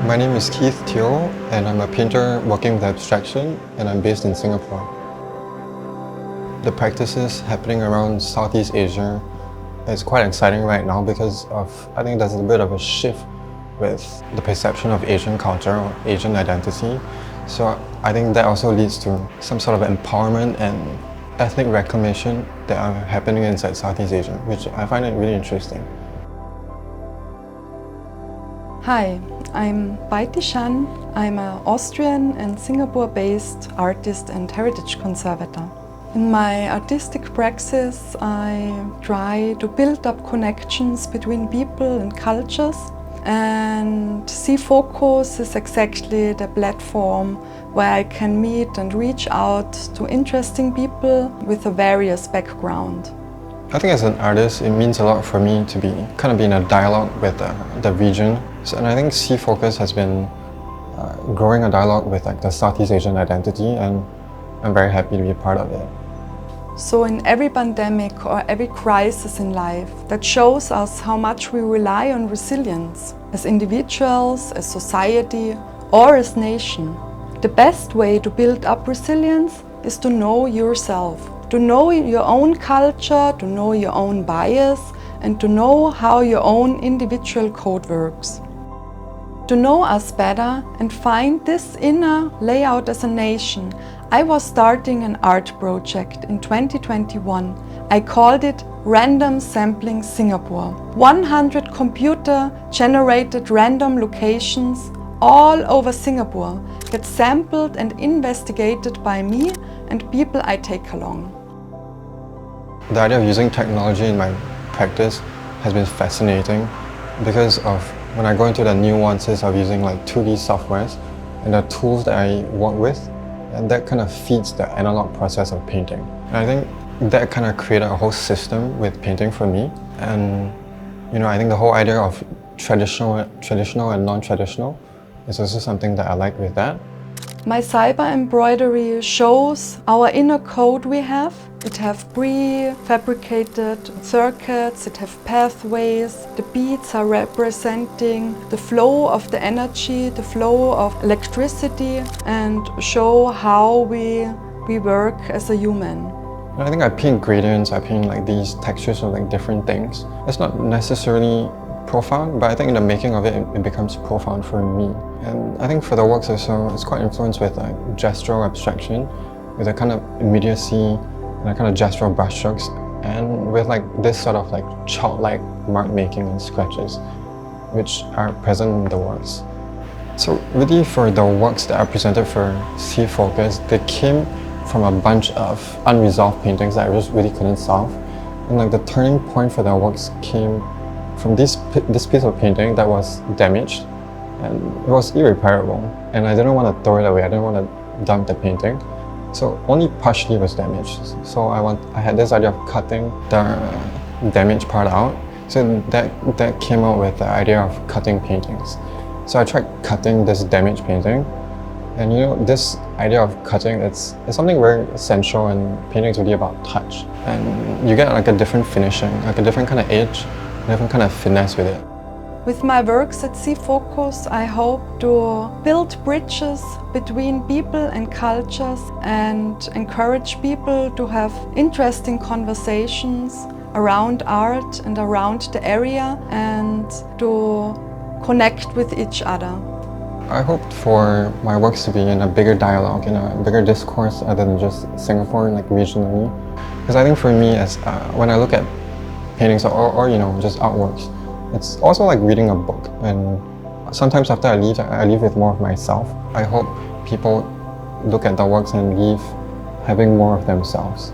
My name is Keith Teo, and I'm a painter working with abstraction, and I'm based in Singapore. The practices happening around Southeast Asia is quite exciting right now because I think there's a bit of a shift with the perception of Asian culture or Asian identity. So I think that also leads to some sort of empowerment and ethnic reclamation that are happening inside Southeast Asia, which I find it really interesting. Hi, I'm Bettina. I'm an Austrian and Singapore-based artist and heritage conservator. In my artistic praxis, I try to build up connections between people and cultures, and S.E.A is exactly the platform where I can meet and reach out to interesting people with a various background. I think as an artist, it means a lot for me to be in a dialogue with the region. And I think S.E.A has been growing a dialogue with the Southeast Asian identity, and I'm very happy to be a part of it. So in every pandemic or every crisis in life, that shows us how much we rely on resilience as individuals, as society, or as nation. The best way to build up resilience is to know yourself, to know your own culture, to know your own bias, and to know how your own individual code works. To know us better and find this inner layout as a nation, I was starting an art project in 2021. I called it Random Sampling Singapore. 100 computer-generated random locations all over Singapore get sampled and investigated by me and people I take along. The idea of using technology in my practice has been fascinating because of when I go into the nuances of using 2D softwares and the tools that I work with, and that kind of feeds the analog process of painting. And I think that kind of created a whole system with painting for me. And I think the whole idea of traditional and non-traditional is also something that I like with that. My cyber embroidery shows our inner code we have. It have prefabricated circuits, it have pathways. The beads are representing the flow of the energy, the flow of electricity, and show how we work as a human. I think I paint gradients, I paint these textures of different things. It's not necessarily profound, but I think in the making of it, it becomes profound for me. And I think for the works also, it's quite influenced with gestural abstraction, with a kind of immediacy and a kind of gestural brushstrokes, and with this sort of childlike mark making and scratches, which are present in the works. So really for the works that are presented for S.E.A, they came from a bunch of unresolved paintings that I just really couldn't solve. And the turning point for the works came from this piece of painting that was damaged, and it was irreparable. And I didn't want to throw it away, I didn't want to dump the painting. So only partially was damaged. So I had this idea of cutting the damaged part out. So that came out with the idea of cutting paintings. So I tried cutting this damaged painting. And this idea of cutting, it's something very essential, and painting is really about touch. And you get a different finishing, a different kind of edge, a different kind of finesse with it. With my works at S.E.A, I hope to build bridges between people and cultures and encourage people to have interesting conversations around art and around the area, and to connect with each other. I hoped for my works to be in a bigger dialogue, in a bigger discourse other than just Singapore, regionally. Because I think for me, as when I look at paintings or just artworks, it's also like reading a book, and sometimes after I leave with more of myself. I hope people look at the works and leave having more of themselves.